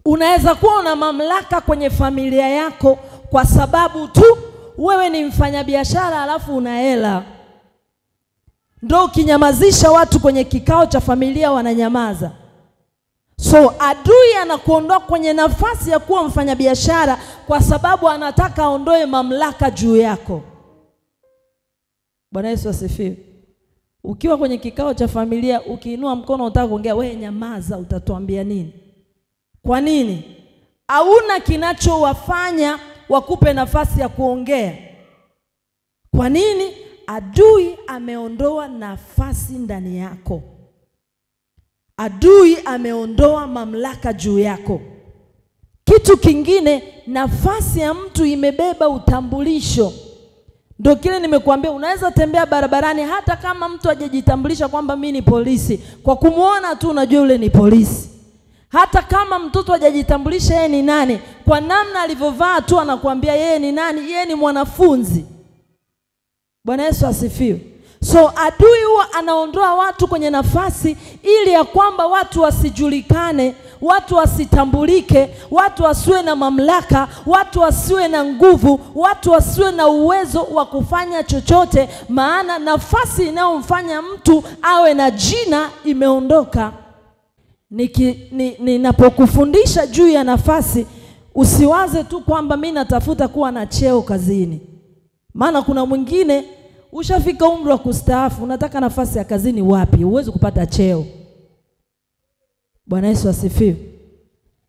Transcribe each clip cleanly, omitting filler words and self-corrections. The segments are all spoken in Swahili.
Unaweza kuwa una mamlaka kwenye familia yako kwa sababu tu wewe ni mfanyabiashara alafu una hela. Ndio ukinyamazisha watu kwenye kikao cha familia wananyamaza. So adui anakuondoa kwenye nafasi ya kuwa mfanyabiashara kwa sababu anataka aondoe mamlaka juu yako. Bwana Yesu asifiwe. Ukiwa kwenye kikao cha familia ukiinua mkono unataka kuongea, wewe nyamaza, utatuambia nini? Kwa nini? Hauna kinachowafanya wakupe nafasi ya kuongea. Kwa nini? Adui ameondoa nafasi ndani yako. Adui ameondoa mamlaka juu yako. Kitu kingine, nafasi ya mtu imebeba utambulisho. Ndio kile nimekuambia, unaweza tembea barabarani hata kama mtu hajajitambulisha kwamba mimi ni polisi. Kwa kumuona tu unajua yule ni polisi. Hata kama mtoto hajajitambulisha yeye ni nani, kwa namna alivyovaa tu anakuambia yeye ni nani, yeye ni mwanafunzi. Bwana Yesu asifiwe. So adui huwa anaondoa watu kwenye nafasi ili ya kwamba watu wasijulikane, watu wasitambulike, watu wasiwe na mamlaka, watu wasiwe na nguvu, watu wasiwe na uwezo wa kufanya chochote, maana nafasi inayomfanya mtu awe na jina imeondoka. Ninapokufundisha juu ya nafasi, usiwaze tu kwamba mimi natafuta kuwa na cheo kazini. Maana kuna mwingine ushafika umri wa kustaafu, unataka nafasi ya kazini wapi? Huwezi kupata cheo. Bwana Yesu asifiwe.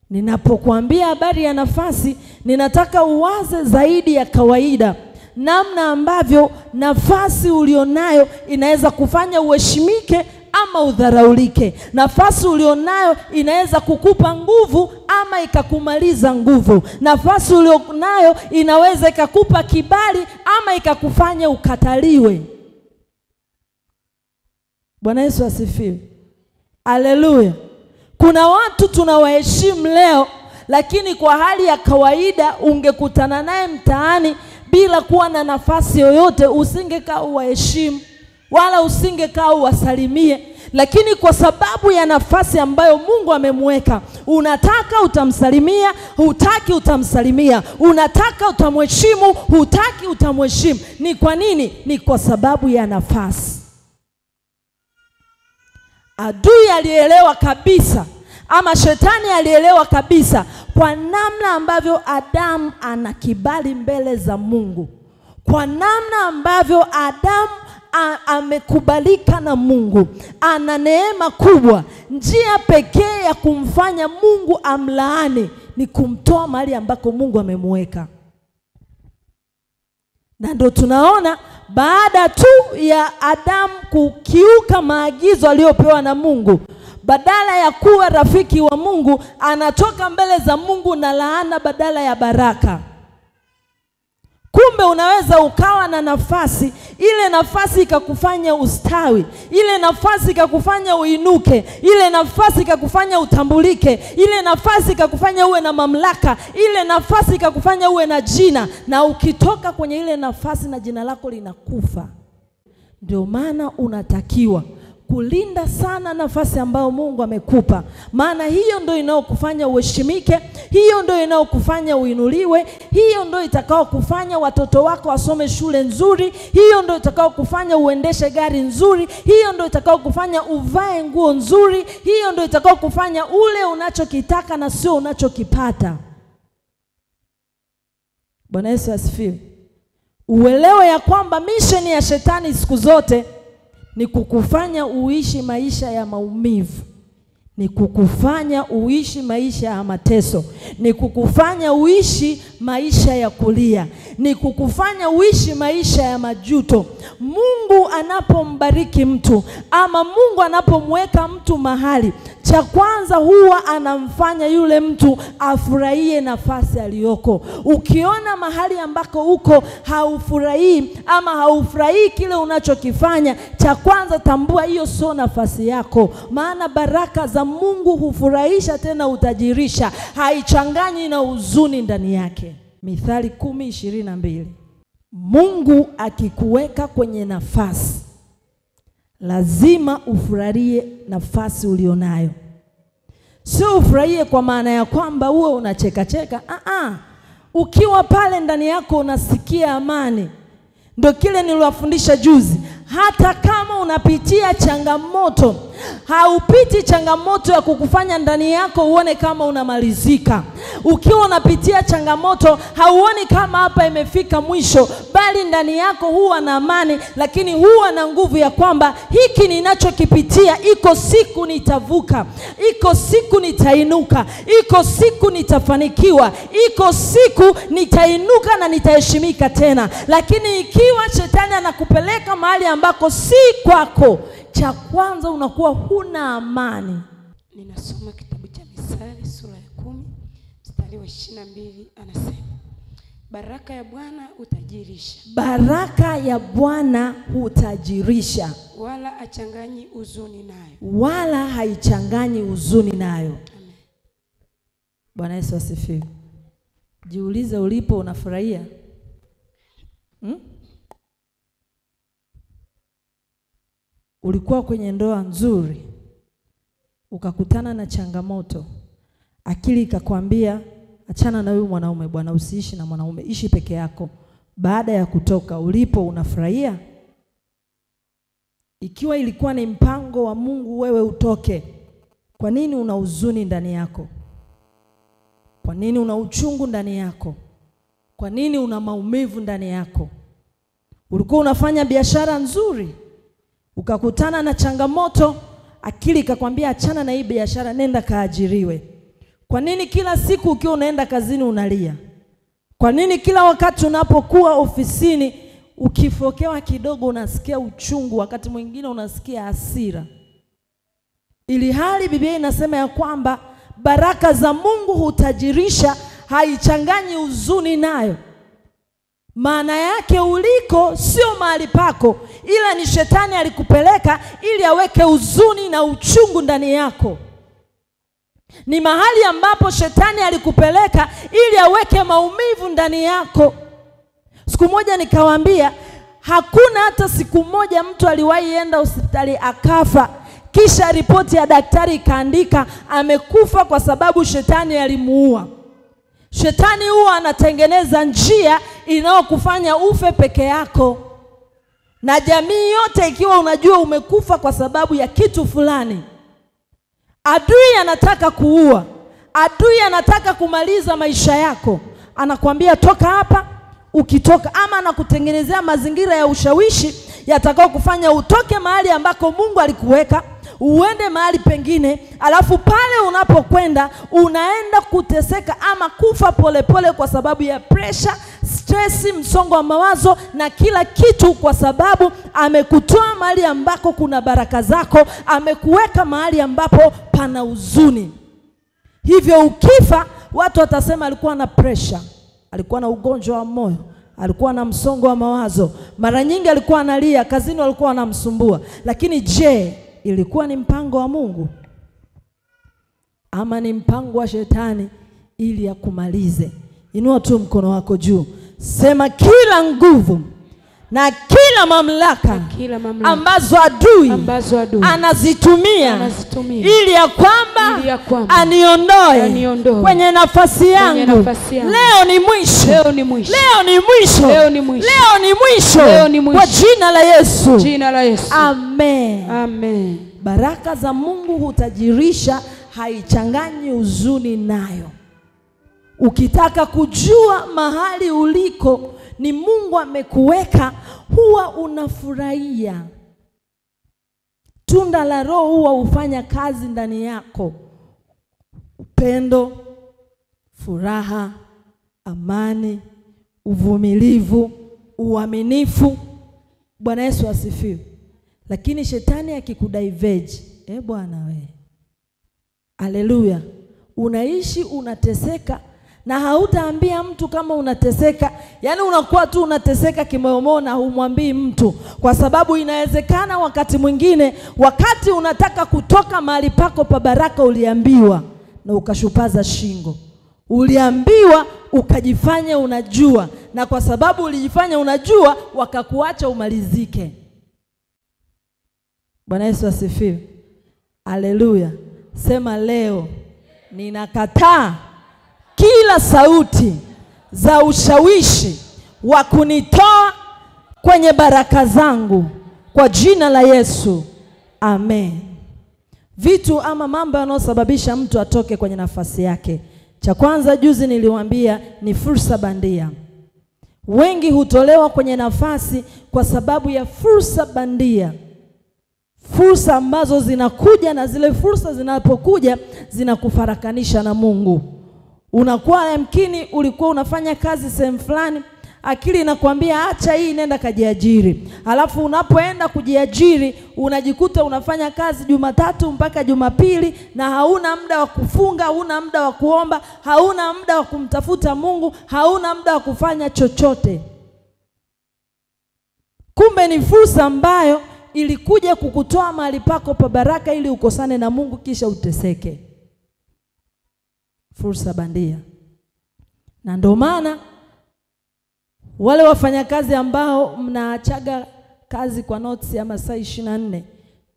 Ninapokuambia habari ya nafasi, ninataka uwaze zaidi ya kawaida, namna ambavyo nafasi ulionayo inaweza kufanya uheshimike ama udharaulike. Nafasi ulionayo inaweza kukupa nguvu ama ikakumaliza nguvu. Nafasi ulionayo inaweza ikakupa kibali ama ikakufanya ukataliwe. Bwana Yesu asifiwe. Haleluya. Kuna watu tunawaheshimu leo, lakini kwa hali ya kawaida ungekutana naye mtaani bila kuwa na nafasi yoyote, usingekaa uwaheshimu wala usingekaa uwasalimie. Lakini kwa sababu ya nafasi ambayo Mungu amemweka, unataka utamsalimia, hutaki utamsalimia, unataka utamheshimu, hutaki utamheshimu. Ni kwa nini? Ni kwa sababu ya nafasi. Adui alielewa kabisa, ama shetani alielewa kabisa, kwa namna ambavyo Adamu ana kibali mbele za Mungu, kwa namna ambavyo Adamu amekubalika na Mungu, ana neema kubwa. Njia pekee ya kumfanya Mungu amlaani ni kumtoa mahali ambako Mungu amemweka. Na ndio tunaona baada tu ya Adamu kukiuka maagizo aliyopewa na Mungu, badala ya kuwa rafiki wa Mungu, anatoka mbele za Mungu na laana badala ya baraka. Kumbe unaweza ukawa na nafasi, ile nafasi ikakufanya ustawi, ile nafasi ikakufanya uinuke, ile nafasi ikakufanya utambulike, ile nafasi ikakufanya uwe na mamlaka, ile nafasi ikakufanya uwe na jina, na ukitoka kwenye ile nafasi na jina lako linakufa. Ndio maana unatakiwa kulinda sana nafasi ambayo Mungu amekupa, maana hiyo ndio inayokufanya uheshimike, hiyo ndio inayokufanya uinuliwe, hiyo ndio itakao kufanya watoto wako wasome shule nzuri, hiyo ndio itakao kufanya uendeshe gari nzuri, hiyo ndio itakao kufanya uvae nguo nzuri, hiyo ndio itakao kufanya ule unachokitaka na sio unachokipata. Bwana Yesu asifiwe. Uelewe ya kwamba mission ya shetani siku zote ni kukufanya uishi maisha ya maumivu, ni kukufanya uishi maisha ya mateso, ni kukufanya uishi maisha ya kulia, ni kukufanya uishi maisha ya majuto. Mungu anapombariki mtu ama Mungu anapomweka mtu mahali, cha kwanza huwa anamfanya yule mtu afurahie nafasi aliyoko. Ukiona mahali ambako uko haufurahii ama haufurahii kile unachokifanya, cha kwanza tambua hiyo sio nafasi yako, maana baraka za Mungu hufurahisha tena utajirisha, haichanganyi na huzuni ndani yake. Mithali 10:22. Mungu akikuweka kwenye nafasi, lazima ufurahie nafasi ulionayo. Sio ufurahie kwa maana ya kwamba uwe unacheka cheka. Ukiwa pale ndani yako unasikia amani. Ndio kile niliwafundisha juzi. Hata kama unapitia changamoto, haupiti changamoto ya kukufanya ndani yako uone kama unamalizika. Ukiwa unapitia changamoto, hauoni kama hapa imefika mwisho, bali ndani yako huwa na amani, lakini huwa na nguvu ya kwamba hiki ninachokipitia, iko siku nitavuka, iko siku nitainuka, iko siku nitafanikiwa, iko siku nitainuka na nitaheshimika tena. Lakini ikiwa shetani anakupeleka mahali ambako si kwako, cha kwanza unakuwa huna amani. Ninasoma kitabu cha Misali sura ya 10 mstari wa 22, anasema baraka ya Bwana utajirisha. Baraka ya Bwana hutajirisha, wala hachanganyi huzuni nayo. Wala haichanganyi huzuni nayo. Amen. Bwana Yesu asifiwe. Jiulize ulipo, unafurahia? Ulikuwa kwenye ndoa nzuri, ukakutana na changamoto, akili ikakwambia achana na huyu mwanaume bwana, usiishi na mwanaume, ishi peke yako. Baada ya kutoka, ulipo unafurahia? Ikiwa ilikuwa ni mpango wa Mungu wewe utoke, kwa nini una huzuni ndani yako? Kwa nini una uchungu ndani yako? Kwa nini una maumivu ndani yako? Ulikuwa unafanya biashara nzuri, ukakutana na changamoto, akili ikakwambia achana na hii biashara, nenda kaajiriwe. Kwa nini kila siku ukiwa unaenda kazini unalia? Kwa nini kila wakati unapokuwa ofisini ukifokewa kidogo unasikia uchungu, wakati mwingine unasikia hasira? Ili hali Biblia inasema ya kwamba baraka za Mungu hutajirisha, haichanganyi huzuni nayo. Maana yake uliko sio mahali pako, ila ni shetani alikupeleka ili aweke huzuni na uchungu ndani yako. Ni mahali ambapo shetani alikupeleka ili aweke maumivu ndani yako. Siku moja nikawaambia, hakuna hata siku moja mtu aliwahi enda hospitali akafa, kisha ripoti ya daktari ikaandika amekufa kwa sababu shetani alimuua. Shetani huwa anatengeneza njia inayokufanya ufe peke yako. Na jamii yote ikiwa unajua umekufa kwa sababu ya kitu fulani, adui anataka kuua, adui anataka kumaliza maisha yako, anakuambia toka hapa. Ukitoka, ama anakutengenezea mazingira ya ushawishi yatakao kufanya utoke mahali ambako Mungu alikuweka, uende mahali pengine, alafu pale unapokwenda unaenda kuteseka ama kufa polepole kwa sababu ya pressure, stress, msongo wa mawazo na kila kitu, kwa sababu amekutoa mahali ambako kuna baraka zako, amekuweka mahali ambapo pana huzuni. Hivyo ukifa, watu watasema alikuwa na pressure, alikuwa na ugonjwa wa moyo, alikuwa na msongo wa mawazo, mara nyingi alikuwa analia, kazini walikuwa wanamsumbua. Lakini je, ilikuwa ni mpango wa Mungu ama ni mpango wa shetani ili akumalize? Inua tu mkono wako juu, sema kila nguvu na kila mamlaka ambazo adui anazitumia ili ya kwamba aniondoe kwenye nafasi yangu. Leo ni mwisho. Leo ni mwisho. Kwa jina la Yesu. Amen. Amen. Baraka za Mungu hutajirisha, haichanganyi huzuni nayo. Ukitaka kujua mahali uliko ni Mungu amekuweka, huwa unafurahia. Tunda la Roho huwa hufanya kazi ndani yako: upendo, furaha, amani, uvumilivu, uaminifu. Bwana Yesu asifiwe. Lakini shetani akikudaiveji, bwana we, haleluya, unaishi unateseka na hautaambia mtu kama unateseka. Yaani unakuwa tu unateseka kimoyomoyo na humwambii mtu, kwa sababu inawezekana wakati mwingine, wakati unataka kutoka mahali pako pa baraka, uliambiwa na ukashupaza shingo. Uliambiwa ukajifanya unajua, na kwa sababu ulijifanya unajua wakakuacha umalizike. Bwana Yesu asifiwe. Haleluya. Sema leo ninakataa kila sauti za ushawishi wa kunitoa kwenye baraka zangu kwa jina la Yesu. Amen. Vitu ama mambo yanayosababisha mtu atoke kwenye nafasi yake. Cha kwanza juzi niliwaambia ni fursa bandia. Wengi hutolewa kwenye nafasi kwa sababu ya fursa bandia. Fursa ambazo zinakuja, na zile fursa zinapokuja zinakufarakanisha na Mungu. Unakuwa yamkini ulikuwa unafanya kazi sehemu fulani, akili inakwambia acha hii, nenda kajiajiri. Alafu unapoenda kujiajiri unajikuta unafanya kazi Jumatatu mpaka Jumapili, na hauna muda wa kufunga, hauna muda wa kuomba, hauna muda wa kumtafuta Mungu, hauna muda wa kufanya chochote. Kumbe ni fursa ambayo ilikuja kukutoa mahali pako pa baraka ili ukosane na Mungu kisha uteseke. Fursa bandia. Na ndio maana wale wafanyakazi ambao mnaachaga kazi kwa notes ya masaa 24,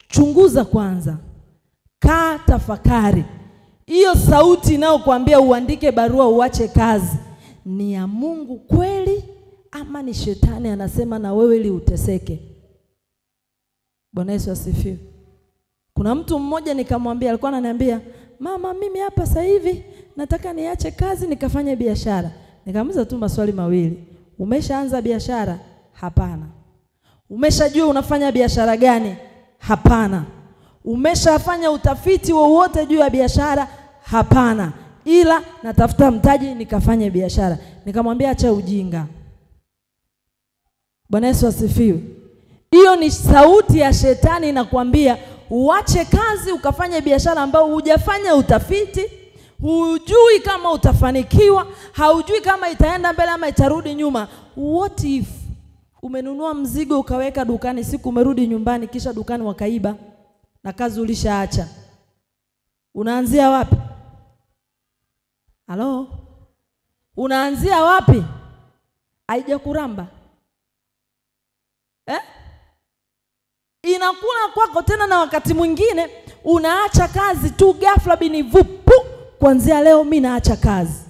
chunguza kwanza. Kaa tafakari. Hiyo sauti inayokuambia uandike barua uache kazi, ni ya Mungu kweli ama ni shetani anasema na wewe ili uteseke? Bwana Yesu asifiwe. Kuna mtu mmoja nikamwambia, alikuwa ananiambia, "Mama, mimi hapa sasa hivi nataka niache kazi nikafanye biashara." Nikamuuliza tu maswali mawili. Umeshaanza biashara? Hapana. Umeshajua unafanya biashara gani? Hapana. Umeshafanya utafiti wowote juu ya biashara? Hapana. Ila natafuta mtaji nikafanye biashara. Nikamwambia acha ujinga. Bwana Yesu asifiwe. Hiyo ni sauti ya shetani inakwambia uache kazi ukafanye biashara ambao hujafanya utafiti, hujui kama utafanikiwa, haujui kama itaenda mbele ama itarudi nyuma. What if umenunua mzigo ukaweka dukani, siku umerudi nyumbani kisha dukani wakaiba na kazi ulishaacha? Unaanzia wapi? Halo? Unaanzia wapi? Haijakuramba? Inakula kwako tena, na wakati mwingine unaacha kazi tu ghafla binivupu, kuanzia leo mimi naacha kazi.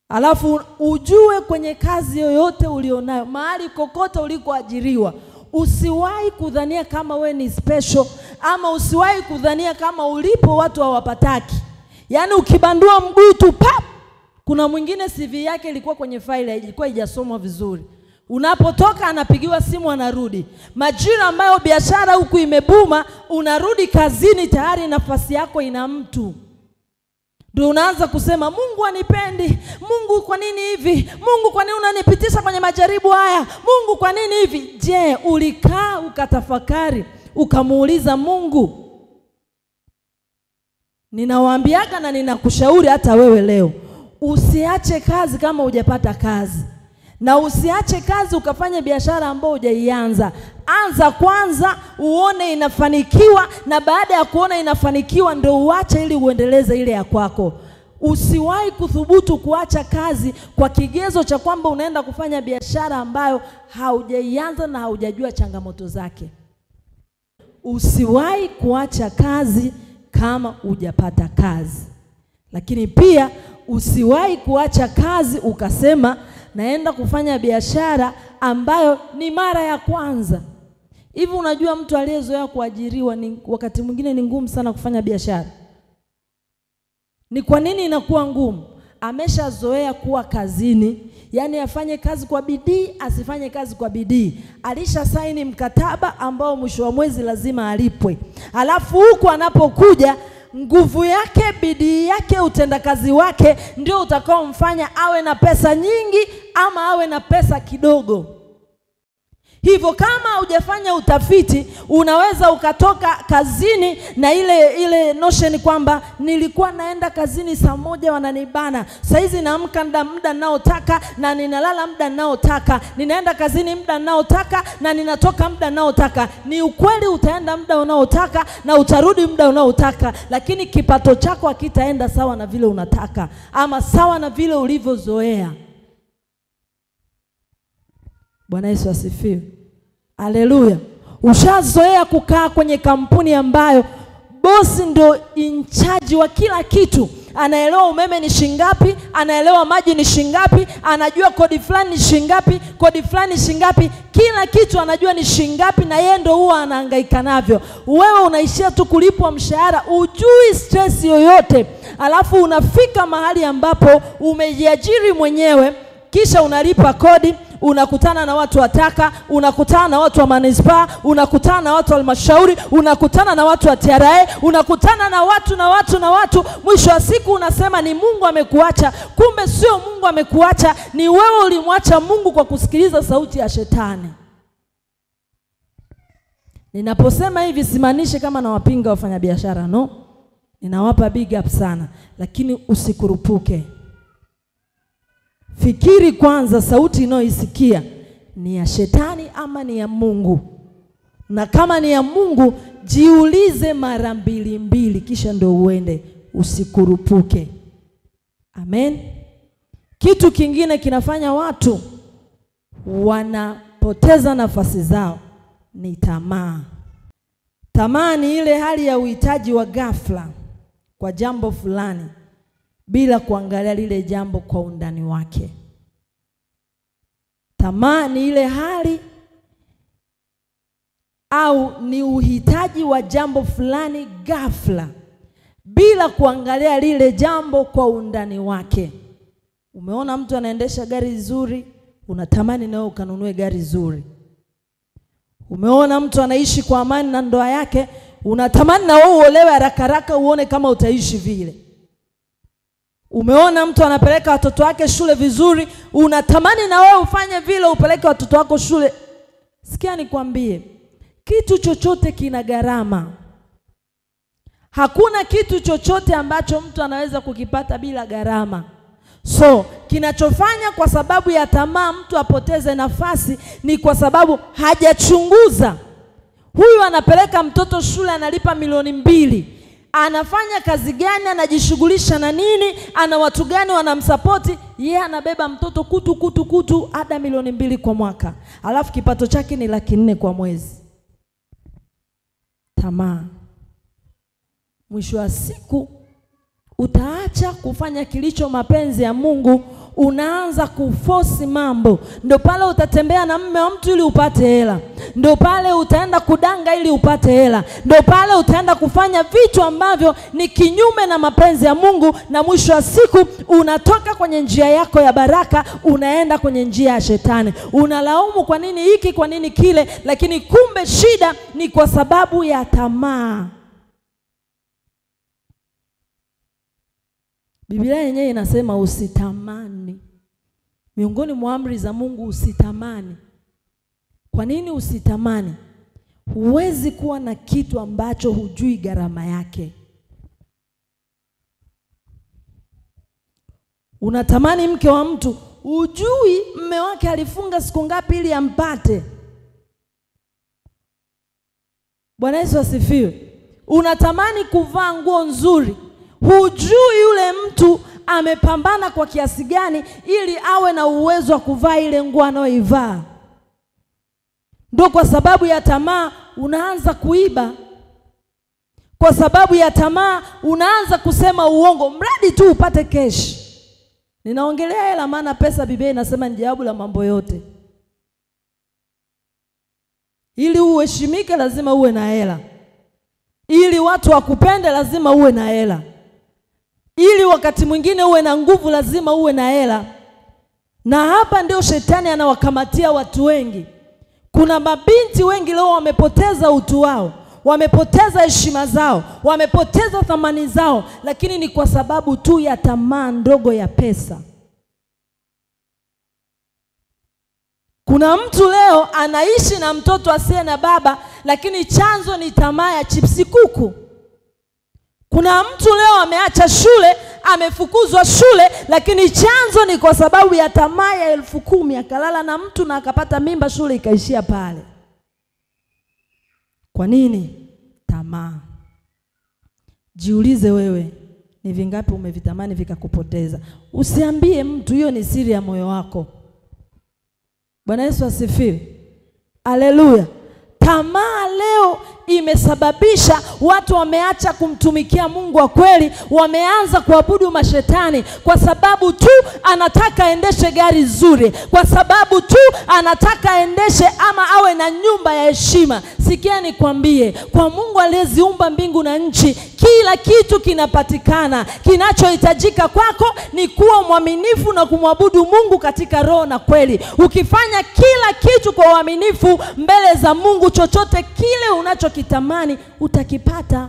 Alafu ujue kwenye kazi yoyote ulionayo, mahali kokote ulikoajiriwa, usiwahi kudhania kama we ni special, ama usiwahi kudhania kama ulipo watu hawapataki. Yaani ukibandua mguu tu pap, kuna mwingine CV yake ilikuwa kwenye file ilikuwa haijasomwa vizuri. Unapotoka anapigiwa simu anarudi. Majira ambayo biashara huku imebuma, unarudi kazini tayari nafasi yako ina mtu. Ndio unaanza kusema Mungu anipendi, Mungu kwa nini hivi? Mungu kwa nini unanipitisha kwenye majaribu haya? Mungu kwa nini hivi? Je, ulikaa ukatafakari, ukamuuliza Mungu? Ninawaambiaga na ninakushauri hata wewe leo, usiache kazi kama hujapata kazi. Na usiache kazi ukafanya biashara ambayo hujaianza. Anza kwanza uone inafanikiwa, na baada ya kuona inafanikiwa ndio uache ili uendeleze ile ya kwako. Usiwahi kuthubutu kuacha kazi kwa kigezo cha kwamba unaenda kufanya biashara ambayo haujaianza na haujajua changamoto zake. Usiwahi kuacha kazi kama hujapata kazi. Lakini pia usiwahi kuacha kazi ukasema naenda kufanya biashara ambayo ni mara ya kwanza. Hivi unajua mtu aliyezoea kuajiriwa ni wakati mwingine ni ngumu sana kufanya biashara. Ni kwa nini inakuwa ngumu? Ameshazoea kuwa kazini, yani afanye kazi kwa bidii, asifanye kazi kwa bidii. Alisha saini mkataba ambao mwisho wa mwezi lazima alipwe. Alafu huku anapokuja, nguvu yake, bidii yake, utendakazi wake ndio utakao mfanya awe na pesa nyingi ama awe na pesa kidogo. Hivyo kama hujafanya utafiti, unaweza ukatoka kazini na ile notion kwamba nilikuwa naenda kazini saa 1 wananibana. Saizi naamka muda ninaotaka na ninalala muda ninaotaka. Ninaenda kazini muda ninaotaka na ninatoka muda ninaotaka. Ni ukweli utaenda muda unaotaka na utarudi muda unaotaka, lakini kipato chako hakitaenda sawa na vile unataka ama sawa na vile ulivyozoea. Bwana Yesu asifiwe. Haleluya. Ushazoea kukaa kwenye kampuni ambayo bosi ndo in charge wa kila kitu. Anaelewa umeme ni shingapi, anaelewa maji ni shingapi, anajua kodi fulani ni shingapi, kodi fulani shingapi, kila kitu anajua ni shingapi, na yeye ndo huwa anahangaika navyo. Wewe unaishia tu kulipwa mshahara, ujui stress yoyote. Alafu unafika mahali ambapo umejiajiri mwenyewe, kisha unalipa kodi, unakutana na watu wa taka, unakutana na watu wa manispaa, unakutana na watu wa halmashauri, unakutana na watu wa TRA, unakutana na watu. Mwisho wa siku unasema ni Mungu amekuacha. Kumbe sio Mungu amekuacha, ni wewe ulimwacha Mungu kwa kusikiliza sauti ya shetani. Ninaposema hivi simaanishi kama nawapinga wafanyabiashara, no. Ninawapa big up sana, lakini usikurupuke. Fikiri kwanza sauti unayoisikia ni ya shetani ama ni ya Mungu. Na kama ni ya Mungu, jiulize mara mbili kisha ndio uende, usikurupuke. Amen. Kitu kingine kinafanya watu wanapoteza nafasi zao ni tamaa. Tamaa ni ile hali ya uhitaji wa ghafla kwa jambo fulani bila kuangalia lile jambo kwa undani wake. Tamaa ni ile hali au ni uhitaji wa jambo fulani ghafla bila kuangalia lile jambo kwa undani wake. Umeona mtu anaendesha gari zuri, unatamani nawe ukanunue gari zuri. Umeona mtu anaishi kwa amani na ndoa yake, unatamani na wewe uolewe haraka uone kama utaishi vile. Umeona mtu anapeleka watoto wake shule vizuri, unatamani na wewe ufanye vile, upeleke watoto wako shule. Sikia nikwambie, kitu chochote kina gharama. Hakuna kitu chochote ambacho mtu anaweza kukipata bila gharama. So, kinachofanya kwa sababu ya tamaa mtu apoteze nafasi ni kwa sababu hajachunguza. Huyu anapeleka mtoto shule, analipa milioni 2. Anafanya kazi gani? Anajishughulisha na nini? Ana watu gani wanamsapoti? Yeye anabeba mtoto kutu ada milioni 2 kwa mwaka. Alafu kipato chake ni 400,000 kwa mwezi. Tamaa. Mwisho wa siku utaacha kufanya kilicho mapenzi ya Mungu, unaanza kuforce mambo. Ndio pale utatembea na mume wa mtu ili upate hela. Ndio pale utaenda kudanga ili upate hela. Ndio pale utaenda kufanya vitu ambavyo ni kinyume na mapenzi ya Mungu, na mwisho wa siku unatoka kwenye njia yako ya baraka, unaenda kwenye njia ya shetani. Unalaumu kwa nini hiki, kwa nini kile, lakini kumbe shida ni kwa sababu ya tamaa. Biblia yenyewe inasema usitamani. Miongoni mwa amri za Mungu usitamani. Kwa nini usitamani? Huwezi kuwa na kitu ambacho hujui gharama yake. Unatamani mke wa mtu, hujui mume wake alifunga siku ngapi ili ampate. Bwana Yesu asifiwe. Unatamani kuvaa nguo nzuri, hujui yule mtu amepambana kwa kiasi gani ili awe na uwezo wa kuvaa ile nguo anayoivaa. Ndio kwa sababu ya tamaa unaanza kuiba. Kwa sababu ya tamaa unaanza kusema uongo mradi tu upate cash. Ninaongelea hela maana pesa Biblia inasema ni jawabu la mambo yote. Ili uheshimike lazima uwe na hela. Ili watu wakupende lazima uwe na hela. Ili wakati mwingine uwe na nguvu lazima uwe na hela. Na hapa ndio shetani anawakamatia watu wengi. Kuna mabinti wengi leo wamepoteza utu wao, wamepoteza heshima zao, wamepoteza thamani zao, lakini ni kwa sababu tu ya tamaa ndogo ya pesa. Kuna mtu leo anaishi na mtoto asiye na baba, lakini chanzo ni tamaa ya chipsi kuku. Kuna mtu leo ameacha shule, amefukuzwa shule, lakini chanzo ni kwa sababu ya tamaa ya 10,000, akalala na mtu na akapata mimba, shule ikaishia pale. Kwa nini? Tamaa. Jiulize wewe, ni vingapi umevitamani vikakupoteza? Usiambie mtu, hiyo ni siri ya moyo wako. Bwana Yesu asifiwe. Haleluya. Tamaa leo imesababisha watu wameacha kumtumikia Mungu wa kweli, wameanza kuabudu mashetani kwa sababu tu anataka aendeshe gari zuri, kwa sababu tu anataka aendeshe ama awe na nyumba ya heshima. Sikia nikwambie, kwa Mungu aliyeziumba mbingu na nchi, kila kitu kinapatikana. Kinachohitajika kwako ni kuwa mwaminifu na kumwabudu Mungu katika roho na kweli. Ukifanya kila kitu kwa uaminifu mbele za Mungu, chochote kile unachokitamani utakipata.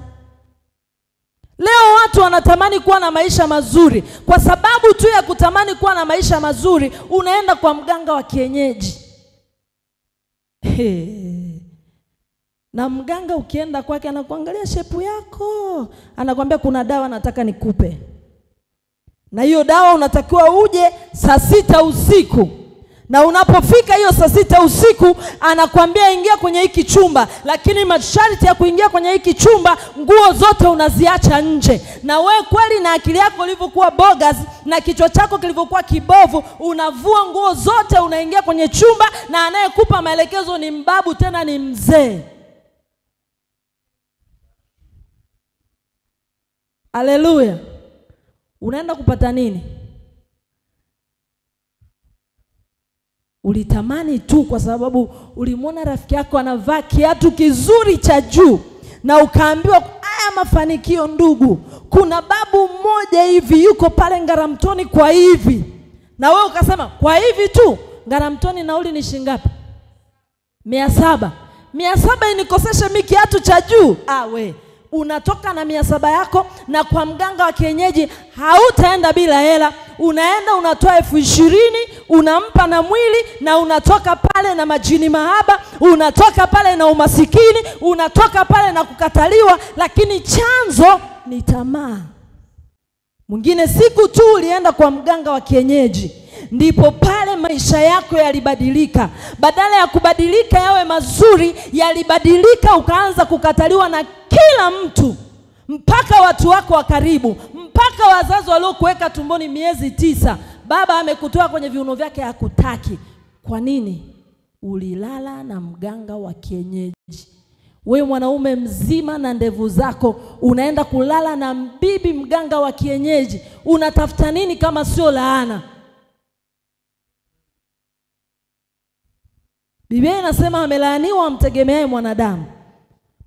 Leo watu wanatamani kuwa na maisha mazuri. Kwa sababu tu ya kutamani kuwa na maisha mazuri, unaenda kwa mganga wa kienyeji. Na mganga ukienda kwake anakuangalia shepu yako, anakuambia kuna dawa nataka nikupe. Na hiyo dawa unatakiwa uje saa 6 usiku. Na unapofika hiyo saa 6 usiku, anakuambia ingia kwenye hiki chumba, lakini masharti ya kuingia kwenye hiki chumba, nguo zote unaziacha nje. Na wewe kweli na akili yako ilivyokuwa bogus na kichwa chako kilivyokuwa kibovu, unavua nguo zote, unaingia kwenye chumba, na anayekupa maelekezo ni mbabu, tena ni mzee. Haleluya. Unaenda kupata nini? Ulitamani tu kwa sababu ulimwona rafiki yako anavaa kiatu kizuri cha juu, na ukaambiwa haya mafanikio ndugu. Kuna babu mmoja hivi yuko pale Ngaramtoni kwa hivi. Na wewe ukasema kwa hivi tu, Ngaramtoni nauli ni shingapi? 700. 700 inikoseshe mimi kiatu cha juu? We, unatoka na 700 yako, na kwa mganga wa kienyeji hautaenda bila hela. Unaenda unatoa 20,000, unampa na mwili, na unatoka pale na majini mahaba, unatoka pale na umasikini, unatoka pale na kukataliwa, lakini chanzo ni tamaa. Mwingine siku tu ulienda kwa mganga wa kienyeji, ndipo pale maisha yako yalibadilika. Badala ya kubadilika yawe mazuri, yalibadilika ukaanza kukataliwa na kila mtu, mpaka watu wako wa karibu, mpaka wazazi waliokuweka tumboni miezi 9. Baba amekutoa kwenye viuno vyake, hakutaki. Kwa nini? Ulilala na mganga wa kienyeji. Wewe mwanaume mzima na ndevu zako, unaenda kulala na bibi mganga wa kienyeji. Unatafuta nini kama sio laana? Biblia inasema amelaaniwa amtegemeaye mwanadamu.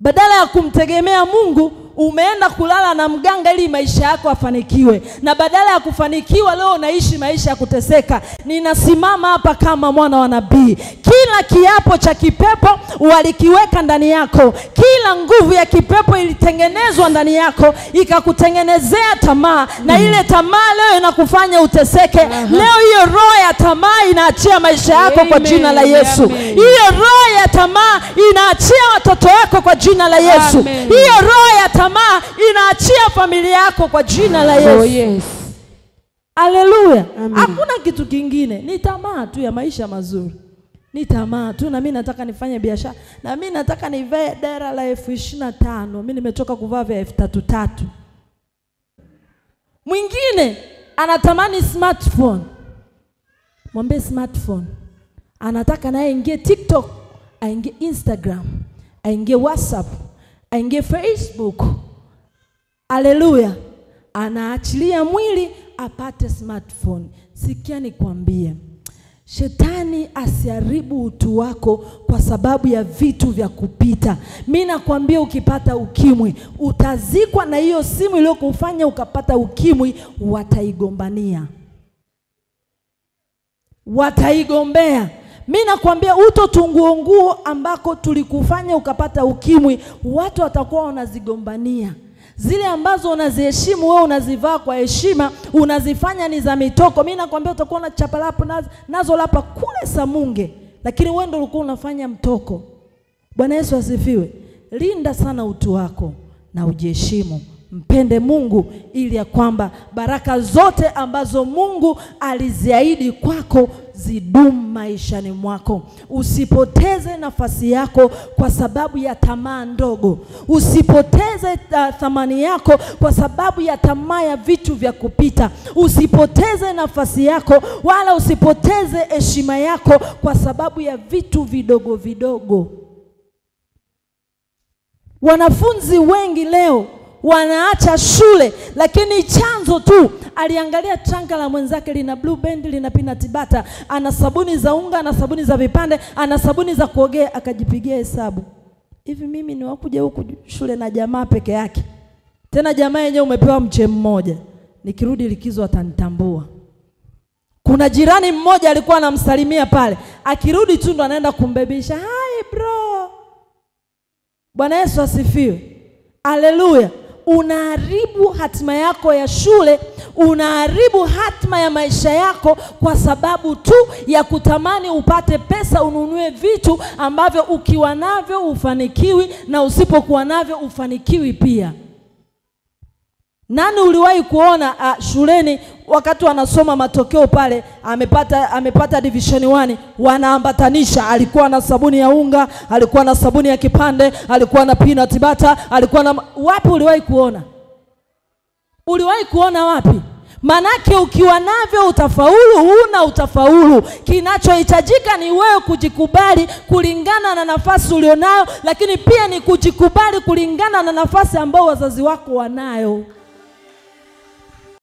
Badala ya kumtegemea Mungu, umeenda kulala na mganga ili maisha yako afanikiwe. Na badala ya kufanikiwa, leo unaishi maisha ya kuteseka. Ninasimama hapa kama mwana wa nabii. Kila kiapo cha kipepo walikiweka ndani yako. Kila nguvu ya kipepo ilitengenezwa ndani yako, ikakutengenezea tamaa. Na ile tamaa leo inakufanya uteseke. Leo hiyo roho ya tamaa inaachia maisha yako kwa jina la Yesu. Hiyo roho ya tamaa inaachia watoto wako kwa jina la Yesu. Hiyo roho ya tamaa inaachia familia yako kwa jina la Yesu. Yes. Haleluya. Hakuna kitu kingine, ni tamaa tu ya maisha mazuri. Ni tamaa tu. Na mimi nataka nifanye biashara, na mimi nataka nivae dera la 25,000. Mimi nimetoka kuvaa vya 3,000. Mwingine anatamani smartphone. Mwambie smartphone. Anataka naye aingie TikTok, aingie Instagram, aingie WhatsApp, aingie Facebook. Haleluya. Anaachilia mwili apate smartphone. Sikia nikwambie, shetani asiharibu utu wako kwa sababu ya vitu vya kupita. Mimi nakwambia, ukipata ukimwi utazikwa, na hiyo simu iliyokufanya ukapata ukimwi wataigombania, wataigombea. Mimi nakwambia, utotunguo ambako tulikufanya ukapata ukimwi, watu watakuwa wanazigombania. Zile ambazo unaziheshimu wewe, unazivaa kwa heshima, unazifanya ni za mitoko. Mimi nakwambia utakuwa na chapalapo nazo lapa kule Samunge, lakini wewe ndio ulikuwa unafanya mtoko. Bwana Yesu asifiwe. Linda sana utu wako na ujiheshimu. Mpende Mungu ili ya kwamba baraka zote ambazo Mungu aliziahidi kwako zidumu maishani mwako. Usipoteze nafasi yako kwa sababu ya tamaa ndogo. Usipoteze thamani yako kwa sababu ya tamaa ya vitu vya kupita. Usipoteze nafasi yako wala usipoteze heshima yako kwa sababu ya vitu vidogo vidogo. Wanafunzi wengi leo wanaacha shule, lakini chanzo tu aliangalia tranga la mwenzake lina Blue Band, lina peanut butter, ana sabuni za unga, ana sabuni za vipande, ana sabuni za kuogea, akajipigia hesabu. Hivi mimi ni wakuja huku shule na jamaa peke yake? Tena jamaa yenyewe umepewa mche mmoja. Nikirudi likizo atanitambua. Kuna jirani mmoja alikuwa anamsalimia pale. Akirudi tu ndo anaenda kumbebisha. Hi bro. Bwana Yesu asifiwe. Haleluya. Unaharibu hatima yako ya shule, unaharibu hatima ya maisha yako kwa sababu tu ya kutamani upate pesa, ununue vitu ambavyo ukiwa navyo ufanikiwi na usipokuwa navyo ufanikiwi pia. Nani uliwahi kuona shuleni wakati wanasoma matokeo pale amepata division 1 wanaambatanisha, alikuwa na sabuni ya unga, alikuwa na sabuni ya kipande, alikuwa na peanut butter, alikuwa na wapi? Uliwahi kuona? Uliwahi kuona wapi? Manake ukiwa navyo utafaulu, huna utafaulu. Kinachohitajika ni wewe kujikubali kulingana na nafasi ulionayo, lakini pia ni kujikubali kulingana na nafasi ambayo wazazi wako wanayo.